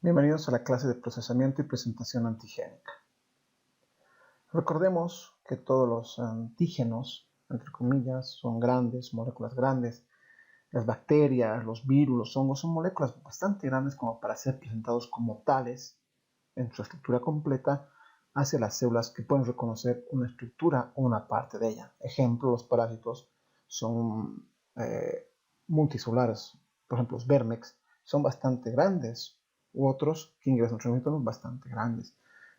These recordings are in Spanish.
Bienvenidos a la clase de procesamiento y presentación antigénica. Recordemos que todos los antígenos, entre comillas, son grandes, moléculas grandes. Las bacterias, los virus, los hongos son moléculas bastante grandes como para ser presentados como tales en su estructura completa hacia las células que pueden reconocer una estructura o una parte de ella. Ejemplo, los parásitos son multicelulares. Por ejemplo, los vermex son bastante grandes, u otros que ingresan nuestro organismo bastante grandes,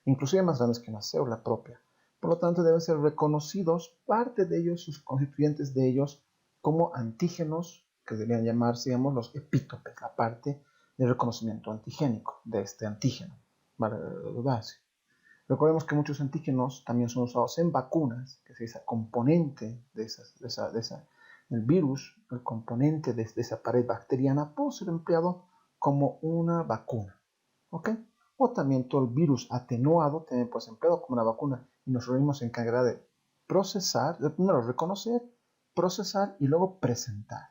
inclusive más grandes que una célula propia. Por lo tanto, deben ser reconocidos parte de ellos, sus constituyentes de ellos, como antígenos, que deberían llamarse, digamos, los epítopes, la parte de reconocimiento antigénico de este antígeno. Vale, base. Recordemos que muchos antígenos también son usados en vacunas, que es esa componente del virus, el componente de esa pared bacteriana, puede ser empleado como una vacuna. ¿Ok? O también todo el virus atenuado también puede ser empleado como una vacuna y nuestro organismo se encargará de procesar, de primero reconocer, procesar y luego presentar.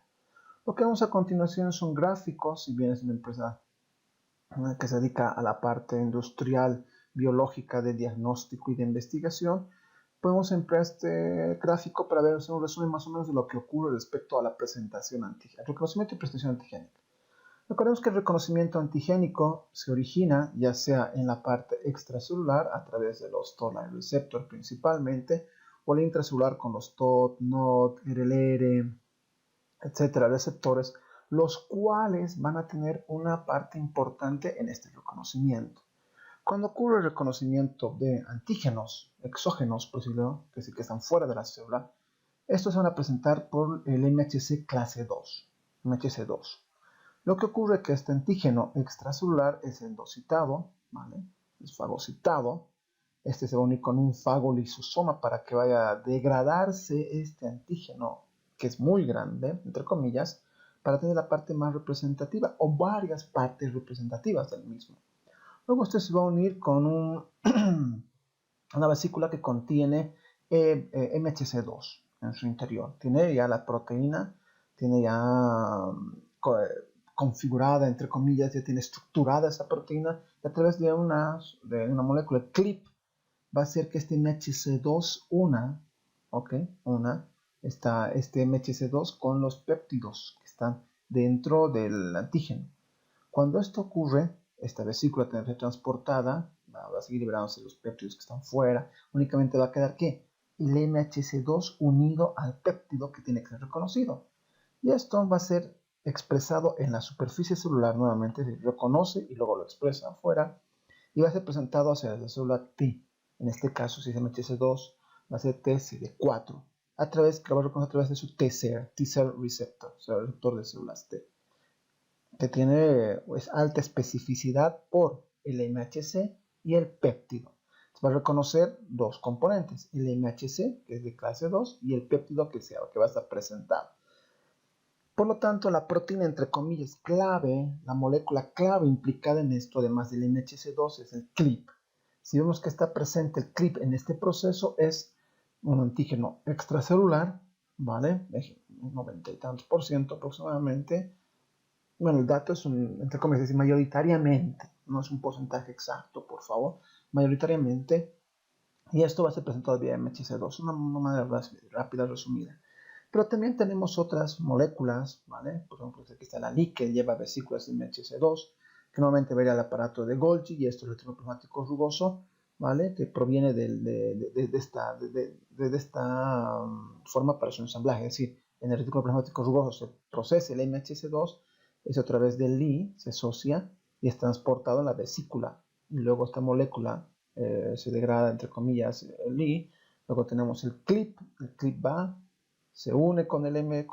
Lo que vemos a continuación son gráficos, si bien es una empresa que se dedica a la parte industrial, biológica, de diagnóstico y de investigación, podemos emplear este gráfico para ver un resumen más o menos de lo que ocurre respecto a la presentación antigénica, reconocimiento y presentación antigénica. Recordemos que el reconocimiento antigénico se origina ya sea en la parte extracelular a través de los Toll-like receptor principalmente, o la intracelular con los TOT, NOT, RLR, etcétera, receptores, los cuales van a tener una parte importante en este reconocimiento. Cuando ocurre el reconocimiento de antígenos exógenos, por decirlo, que están fuera de la célula, estos se van a presentar por el MHC clase 2, MHC2. Lo que ocurre es que este antígeno extracelular es endocitado, ¿vale? Es fagocitado. Este se va a unir con un fagolisosoma para que vaya a degradarse este antígeno, que es muy grande, entre comillas, para tener la parte más representativa o varias partes representativas del mismo. Luego este se va a unir con una vesícula que contiene MHC2 en su interior. Tiene ya la proteína, tiene ya configurada, entre comillas, ya tiene estructurada esa proteína, y a través de una molécula CLIP va a hacer que este MHC2 este MHC2 con los péptidos que están dentro del antígeno. Cuando esto ocurre, esta vesícula tiene que ser transportada, va a seguir liberándose los péptidos que están fuera, únicamente va a quedar ¿qué? El MHC2 unido al péptido que tiene que ser reconocido. Y esto va a ser expresado en la superficie celular nuevamente, se reconoce y luego lo expresa afuera, y va a ser presentado hacia la célula T. En este caso, si es MHC2, va a ser TCD4, que lo va a reconocer a través de su T-cell receptor, o sea, el receptor de células T, que tiene alta especificidad por el MHC y el péptido. Se va a reconocer dos componentes, el MHC, que es de clase 2, y el péptido que va a estar presentado. Por lo tanto, la proteína, entre comillas, clave, la molécula clave implicada en esto, además del MHC2, es el CLIP. Si vemos que está presente el CLIP en este proceso, es un antígeno extracelular, ¿vale? Un 90 y tantos % aproximadamente. Bueno, el dato es entre comillas, es mayoritariamente, no es un porcentaje exacto, por favor, mayoritariamente, y esto va a ser presentado vía MHC2, una manera rápida, resumida. Pero también tenemos otras moléculas, ¿vale? Por ejemplo, aquí está la LI, que lleva vesículas de MHC2, que normalmente vería el aparato de Golgi, y esto es el retinoplasmático rugoso, ¿vale? Que proviene de esta forma para su ensamblaje, es decir, en el retinoplasmático rugoso se procesa el MHC2, es a través del Li, se asocia y es transportado en la vesícula, y luego esta molécula se degrada, entre comillas, el Li. Luego tenemos el CLIP va, se une con el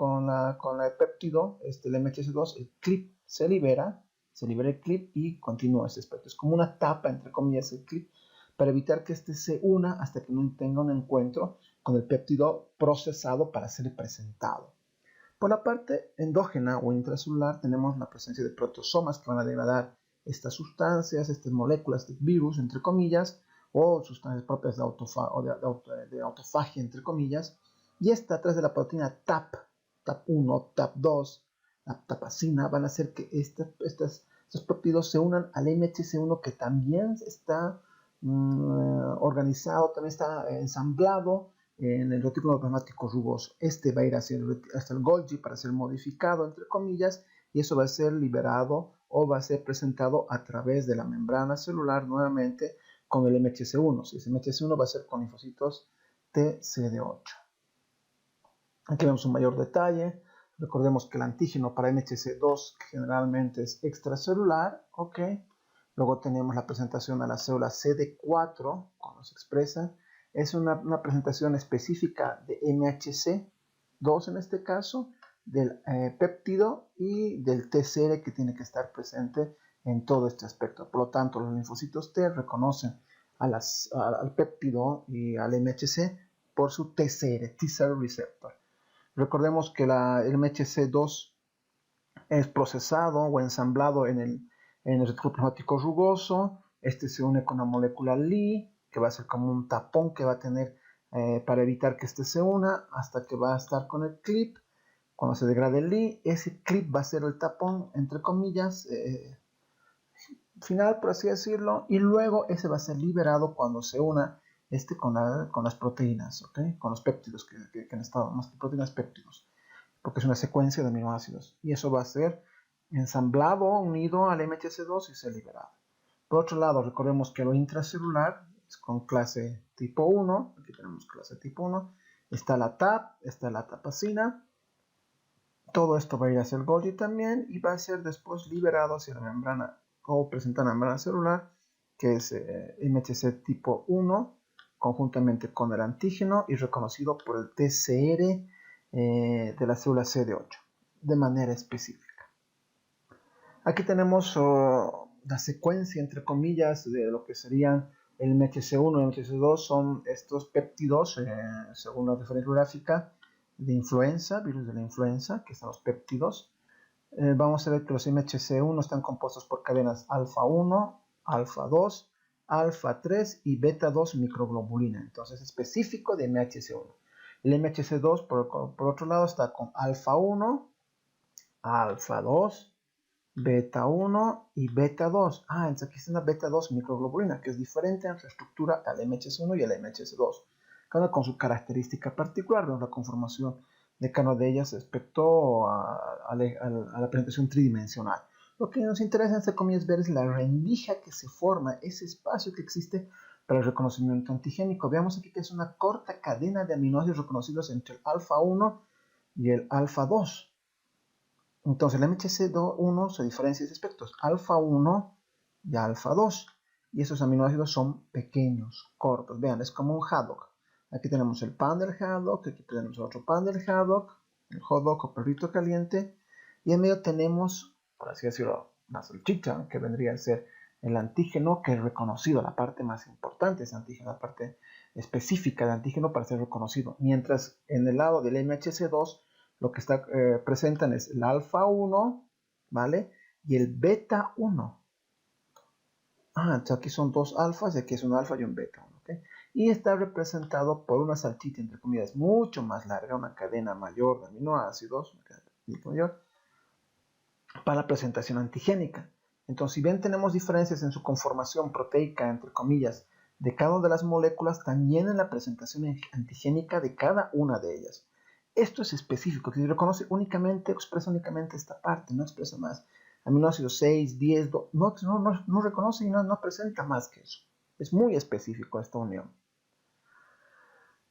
péptido, el MHC2, el CLIP se libera el CLIP y continúa este aspecto. Es como una tapa, entre comillas, el CLIP, para evitar que este se una hasta que no tenga un encuentro con el péptido procesado para ser presentado. Por la parte endógena o intracelular tenemos la presencia de proteosomas que van a degradar estas sustancias, estas moléculas de virus, entre comillas, o sustancias propias de autofagia, entre comillas, y esta atrás de la proteína TAP1, TAP2, la tapacina, van a hacer que estas estos péptidos se unan al MHC1 que también está organizado, también está ensamblado en el retículo plasmático rugoso. Este va a ir hasta el Golgi para ser modificado, entre comillas, y eso va a ser liberado o va a ser presentado a través de la membrana celular nuevamente con el MHC1. Si ese MHC1 va a ser con linfocitos TCD8. Aquí vemos un mayor detalle. Recordemos que el antígeno para MHC2 generalmente es extracelular, ¿ok? Luego tenemos la presentación a la célula CD4, cuando se expresa. Es una presentación específica de MHC2 en este caso, del péptido y del TCR que tiene que estar presente en todo este aspecto. Por lo tanto, los linfocitos T reconocen al péptido y al MHC por su TCR, T-cell receptor. Recordemos que el MHC2 es procesado o ensamblado en el retículo plasmático rugoso. Este se une con la molécula Li, que va a ser como un tapón que va a tener para evitar que este se una, hasta que va a estar con el clip. Cuando se degrade el Li, ese clip va a ser el tapón, entre comillas, final, por así decirlo, y luego ese va a ser liberado cuando se una con las proteínas, ¿okay? Con los péptidos que han estado, más que proteínas, péptidos, porque es una secuencia de aminoácidos, y eso va a ser ensamblado, unido al MHC2 y ser liberado. Por otro lado, recordemos que lo intracelular es con clase tipo 1, aquí tenemos clase tipo 1, está la TAP, está la tapacina, todo esto va a ir hacia el Golgi también, y va a ser después liberado hacia la membrana o presentar la membrana celular, que es MHC tipo 1, conjuntamente con el antígeno y reconocido por el TCR de la célula CD8, de manera específica. Aquí tenemos la secuencia, entre comillas, de lo que serían el MHC1 y el MHC2, son estos péptidos, según la referencia gráfica, de influenza, virus de la influenza, que son los péptidos. Vamos a ver que los MHC1 están compuestos por cadenas alfa 1, alfa 2, alfa 3 y beta 2 microglobulina. Entonces, específico de MHC1. El MHC2, por otro lado, está con alfa 1, alfa 2, beta 1 y beta 2. Entonces aquí está una beta 2 microglobulina, que es diferente en su estructura al MHC1 y al MHC2. Cada uno con su característica particular, vemos la conformación de cada una de ellas respecto a la presentación tridimensional. Lo que nos interesa, entre comillas, ver es la rendija que se forma, ese espacio que existe para el reconocimiento antigénico. Veamos aquí que es una corta cadena de aminoácidos reconocidos entre el alfa 1 y el alfa 2. Entonces, el MHC1 se diferencia de aspectos, alfa 1 y alfa 2. Y esos aminoácidos son pequeños, cortos. Vean, es como un haddock. Aquí tenemos el pan del haddock, aquí tenemos otro pan del haddock, el hot dog o perrito caliente. Y en medio tenemos, por así decirlo, una salchicha, que vendría a ser el antígeno que es reconocido, la parte más importante es antígeno, la parte específica del antígeno para ser reconocido. Mientras en el lado del MHC2, lo que presentan es el alfa 1, ¿vale? Y el beta 1. Entonces aquí son dos alfas y aquí es un alfa y un beta 1, ¿ok? Y está representado por una salchicha, entre comillas, mucho más larga, una cadena mayor de aminoácidos, una cadena mayor, para la presentación antigénica. Entonces, si bien tenemos diferencias en su conformación proteica, entre comillas, de cada una de las moléculas, también en la presentación antigénica de cada una de ellas. Esto es específico, que se reconoce únicamente, expresa únicamente esta parte, no expresa más. Aminoácidos 6, 10, no reconoce y no presenta más que eso. Es muy específico esta unión.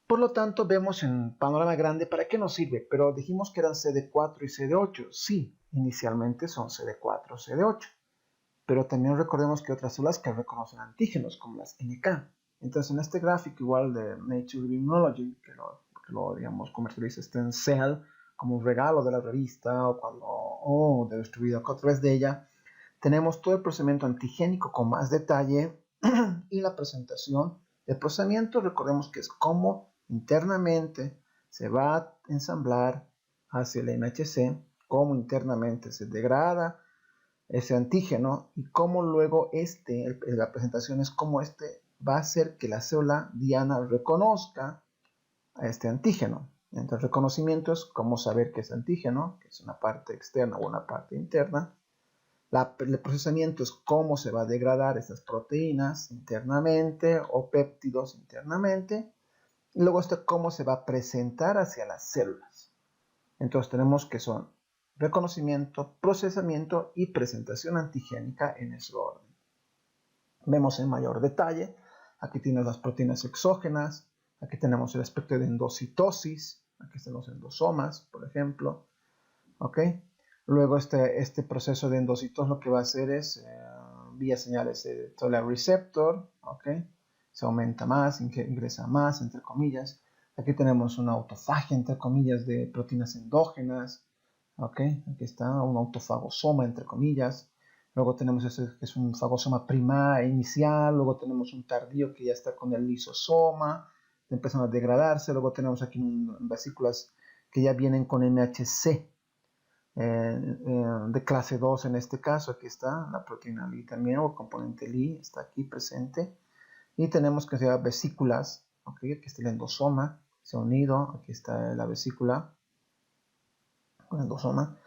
Por lo tanto, vemos en panorama grande para qué nos sirve, pero dijimos que eran CD4 y CD8. Sí, inicialmente son CD4 o CD8, pero también recordemos que otras células que reconocen antígenos, como las NK. Entonces, en este gráfico igual de Nature Immunology, que lo digamos, comercializa Stem Cell como un regalo de la revista o de nuestro video a través de ella, tenemos todo el procedimiento antigénico con más detalle y la presentación. El procedimiento, recordemos que es cómo internamente se va a ensamblar hacia el MHC, cómo internamente se degrada ese antígeno y cómo luego la presentación es cómo va a hacer que la célula diana reconozca a este antígeno. Entonces, reconocimiento es cómo saber que es antígeno, que es una parte externa o una parte interna, El procesamiento es cómo se va a degradar estas proteínas internamente o péptidos internamente. Y luego está cómo se va a presentar hacia las células. Entonces tenemos que son reconocimiento, procesamiento y presentación antigénica en ese orden. Vemos en mayor detalle. Aquí tienes las proteínas exógenas. Aquí tenemos el aspecto de endocitosis. Aquí están los endosomas, por ejemplo. ¿Ok? Luego este proceso de endocitosis lo que va a hacer es, vía señales de tolerant receptor, ¿ok? Se aumenta más, ingresa más, entre comillas. Aquí tenemos una autofagia, entre comillas, de proteínas endógenas, ¿ok? Aquí está un autofagosoma, entre comillas. Luego tenemos ese que es un fagosoma primario inicial, luego tenemos un tardío que ya está con el lisosoma, empiezan a degradarse. Luego tenemos aquí vesículas que ya vienen con MHC, de clase 2 en este caso. Aquí está la proteína Li también, o el componente Li está aquí presente. Y tenemos que sea vesículas, ¿okay? Aquí está el endosoma, se ha unido, aquí está la vesícula, el endosoma.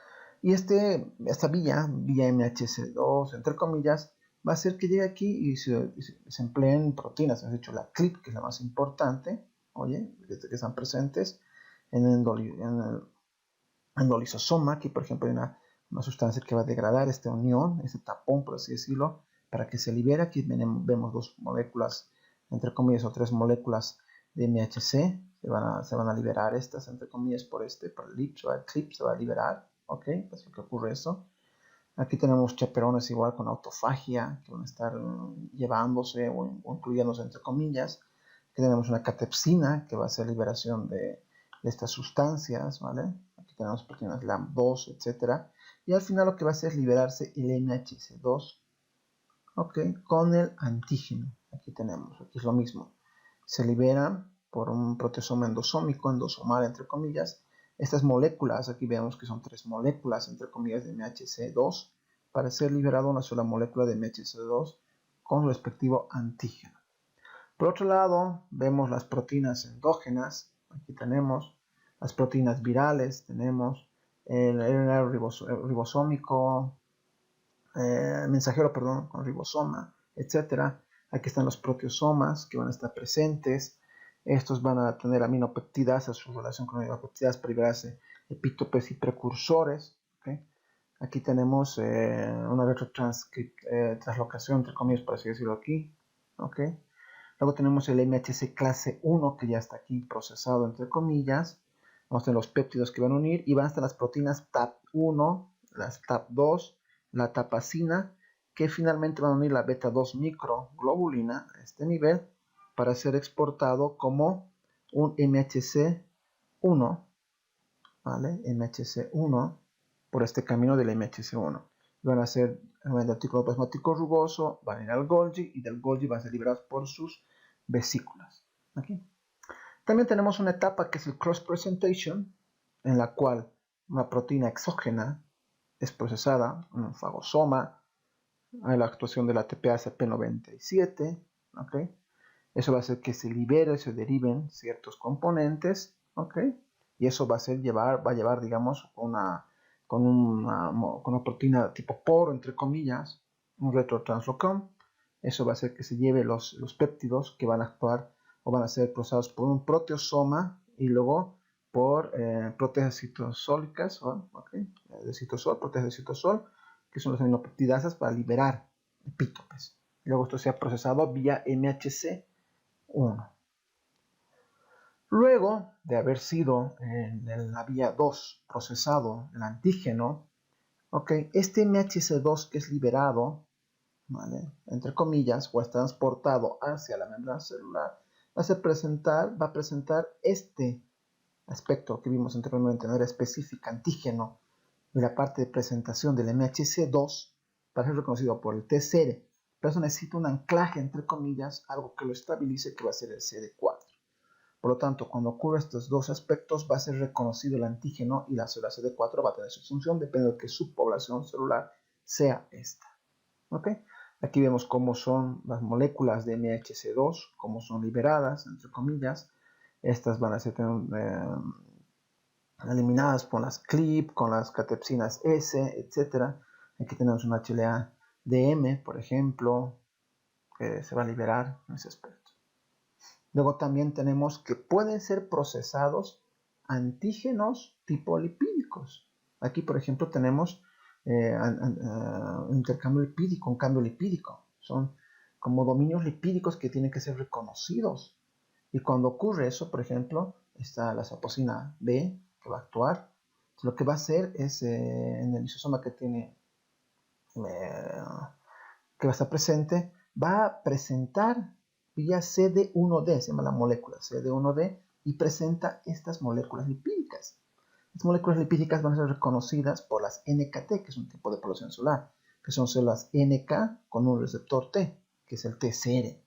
Y esta vía MHC2, entre comillas, va a hacer que llegue aquí y se empleen proteínas. Hemos dicho la CLIP, que es la más importante, oye, desde que están presentes en el endolisosoma. Aquí, por ejemplo, hay una sustancia que va a degradar esta unión, este tapón, por así decirlo, para que se libere. Aquí vemos dos moléculas, entre comillas, o tres moléculas de MHC. Se van a liberar estas, entre comillas, por el clip se va a liberar. ¿Ok? Es lo que ocurre eso. Aquí tenemos chaperones igual con autofagia, que van a estar llevándose o incluyéndose, entre comillas. Aquí tenemos una catepsina, que va a hacer liberación de estas sustancias, ¿vale? Aquí tenemos proteínas LAMP2, etc. Y al final lo que va a hacer es liberarse el MHC2, ¿ok? Con el antígeno. Aquí es lo mismo. Se liberan por un proteasoma endosómico, endosomal, entre comillas, estas moléculas. Aquí vemos que son tres moléculas, entre comillas, de MHC2, para ser liberado una sola molécula de MHC2 con respectivo antígeno. Por otro lado, vemos las proteínas endógenas. Aquí tenemos las proteínas virales, tenemos el RNA ribosómico, mensajero, perdón, con ribosoma, etc. Aquí están los proteosomas que van a estar presentes. Estos van a tener aminopeptidasas, su relación con aminopeptidasas para liberarse epítopes y precursores. ¿Okay? Aquí tenemos una retrotranslocación, entre comillas, por así decirlo aquí. ¿Okay? Luego tenemos el MHC clase 1, que ya está aquí procesado, entre comillas. Vamos a tener los péptidos que van a unir y van a estar las proteínas TAP1, las TAP2, la tapacina, que finalmente van a unir la beta-2 microglobulina a este nivel para ser exportado como un MHC1, ¿vale? MHC1 por este camino del MHC1. Van a ser el artículo plasmático rugoso, van a ir al Golgi y del Golgi van a ser liberados por sus vesículas. Aquí. También tenemos una etapa que es el cross presentation, en la cual una proteína exógena es procesada, un fagosoma, hay la actuación de la ATPase P97, ¿okay? Eso va a hacer que se libere, se deriven ciertos componentes, ¿okay? Y eso va a llevar, digamos, con una proteína tipo poro, entre comillas, un retrotranslocan. Eso va a hacer que se lleve los péptidos que van a actuar o van a ser procesados por un proteosoma y luego por proteasas citosólicas, ¿okay? De citosol, proteasas de citosol, que son las aminopeptidasas para liberar epítopes. Luego esto se ha procesado vía MHC1. Luego de haber sido en la vía 2 procesado el antígeno, ¿okay? Este MHC2 que es liberado, ¿vale? Entre comillas, o es transportado hacia la membrana celular, va a presentar este aspecto que vimos anteriormente, no era específica, antígeno, y la parte de presentación del MHC2 para ser reconocido por el TCR. Pero eso necesita un anclaje, entre comillas, algo que lo estabilice, que va a ser el CD4. Por lo tanto, cuando ocurre estos dos aspectos, va a ser reconocido el antígeno y la célula CD4 va a tener su función, depende de que su población celular sea esta. ¿Okay? Aquí vemos cómo son las moléculas de MHC2, cómo son liberadas, entre comillas. Estas van a ser eliminadas con las CLIP, con las catepsinas S, etc. Aquí tenemos un HLA-DM, por ejemplo, que se va a liberar en ese aspecto. Luego también tenemos que pueden ser procesados antígenos tipo lipídicos. Aquí, por ejemplo, tenemos un intercambio lipídico, un cambio lipídico. Son como dominios lipídicos que tienen que ser reconocidos. Y cuando ocurre eso, por ejemplo, está la saposina B que va a actuar. Lo que va a hacer es, en el lisosoma que tiene, que va a estar presente, va a presentar vía CD1D, se llama la molécula CD1D, y presenta estas moléculas lipídicas. Las moléculas lipídicas van a ser reconocidas por las NKT, que es un tipo de población celular, que son células NK con un receptor T, que es el TCR.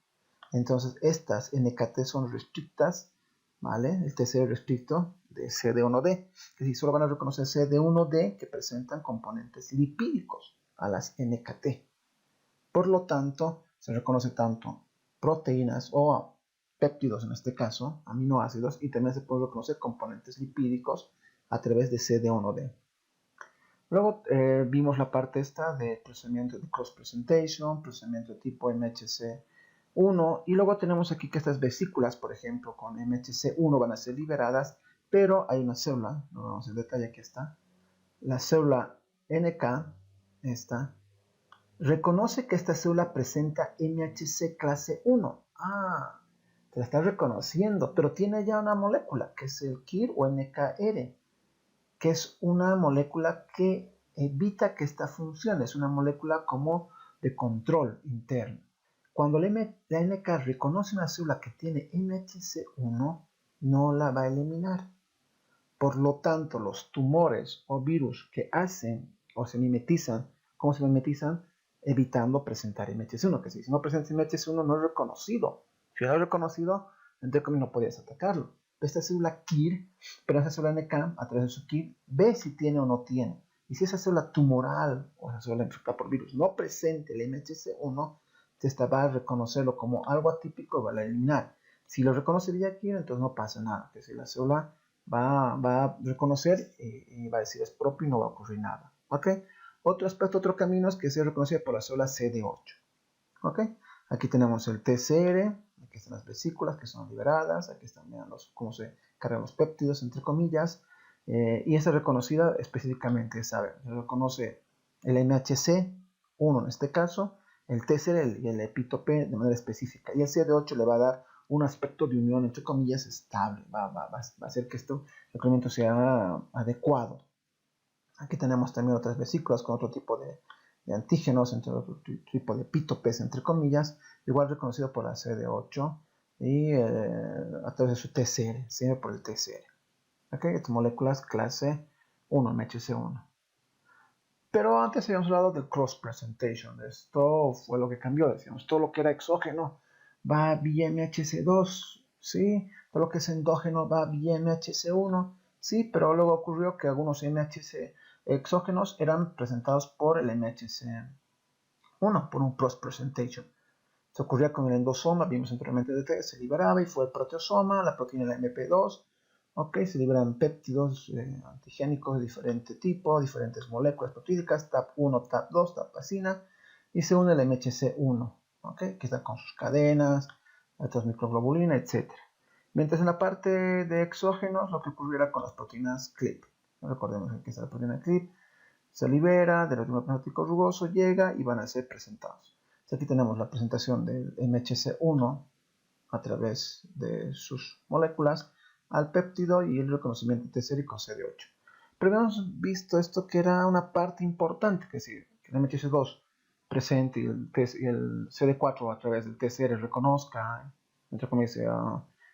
Entonces, estas NKT son restrictas, ¿vale? El TCR restricto de CD1D, que si solo van a reconocer CD1D que presentan componentes lipídicos a las NKT. Por lo tanto, se reconoce tanto proteínas o péptidos en este caso, aminoácidos, y también se pueden reconocer componentes lipídicos a través de CD1D. Luego vimos la parte esta de procesamiento de cross presentation, procesamiento de tipo MHC1, y luego tenemos aquí que estas vesículas, por ejemplo, con MHC1 van a ser liberadas, pero hay una célula, no vamos en detalle, aquí está, la célula NK, esta, reconoce que esta célula presenta MHC clase 1. Ah, te la está reconociendo, pero tiene ya una molécula, que es el KIR o NKR, que es una molécula que evita que esta funcione, es una molécula como de control interno. Cuando la NK reconoce una célula que tiene MHC1, no la va a eliminar. Por lo tanto, los tumores o virus que hacen o se mimetizan, ¿cómo se mimetizan? Evitando presentar MHC1, que si no presenta MHC1 no es reconocido. Si no es reconocido, entonces no podías atacarlo. Esta célula KIR, pero esa célula NK, a través de su KIR, ve si tiene o no tiene. Y si esa célula tumoral o esa célula infectada por virus no presente el MHC1, esta va a reconocerlo como algo atípico y va a eliminar. Si lo reconoce vía KIR, entonces no pasa nada. Que si la célula va a reconocer y va a decir es propio y no va a ocurrir nada. ¿Ok? Otro aspecto, otro camino es que se reconoce por la célula CD8. ¿Ok? Aquí tenemos el TCR, aquí están las vesículas que son liberadas, aquí están, vean cómo se cargan los péptidos, entre comillas, y esta reconocida específicamente, ¿sabe? Se reconoce el MHC1 en este caso, el TCR y el epitope de manera específica, y el CD8 le va a dar un aspecto de unión, entre comillas, estable, va a hacer que este requerimiento sea adecuado. Aquí tenemos también otras vesículas con otro tipo de antígenos, entre otro tipo de epítopes, entre comillas, igual reconocido por la CD8 y a través de su TCR, siempre por el TCR. Okay, estas moléculas clase 1, MHC1. Pero antes habíamos hablado del cross presentation. Esto fue lo que cambió. Decíamos, todo lo que era exógeno va vía MHC2, ¿sí? Todo lo que es endógeno va vía MHC1, ¿sí? Pero luego ocurrió que algunos MHC exógenos eran presentados por el MHC1, por un cross presentation. Se ocurría con el endosoma, vimos anteriormente de se liberaba y fue el proteosoma, la proteína de la MP2. Ok, se liberan péptidos antigénicos de diferente tipo, diferentes moléculas proteídicas, TAP1, TAP2, TAPacina, y se une el MHC1, ok, que está con sus cadenas, otras microglobulina, etc. Mientras en la parte de exógenos, lo que ocurriera con las proteínas CLIP. Recordemos que esta proteína CLIP se libera del ritmo plasmático rugoso, llega y van a ser presentados. Aquí tenemos la presentación del MHC1 a través de sus moléculas al péptido y el reconocimiento TCR con CD8. Pero hemos visto esto que era una parte importante, que es decir, que el MHC2 presente y el CD4 a través del TCR reconozca, entre comillas,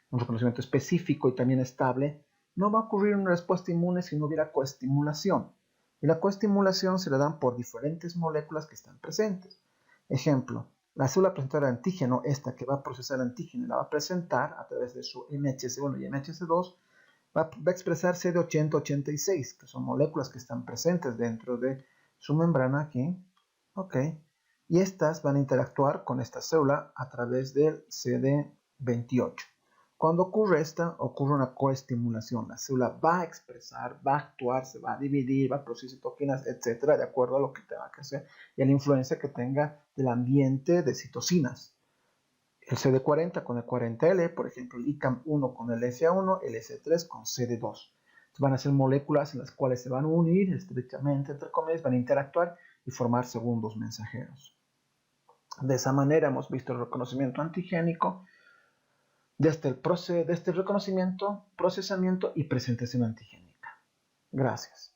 un reconocimiento específico y también estable, no va a ocurrir una respuesta inmune si no hubiera coestimulación. Y la coestimulación se la dan por diferentes moléculas que están presentes. Ejemplo, la célula presentora de antígeno, esta que va a procesar antígeno, la va a presentar a través de su MHC1 y MHC2, va a expresar CD80-86, que son moléculas que están presentes dentro de su membrana aquí. Ok. Y estas van a interactuar con esta célula a través del CD28. Cuando ocurre esta, ocurre una coestimulación. La célula va a expresar, va a actuar, se va a dividir, va a producir citoquinas, etcétera, de acuerdo a lo que tenga que hacer y a la influencia que tenga del ambiente de citocinas. El CD40 con el 40L, por ejemplo, el ICAM1 con el SA1, el S3 con CD2. Van a ser moléculas en las cuales se van a unir estrechamente, entre comillas, van a interactuar y formar segundos mensajeros. De esa manera hemos visto el reconocimiento antigénico desde el reconocimiento, procesamiento y presentación antigénica. Gracias.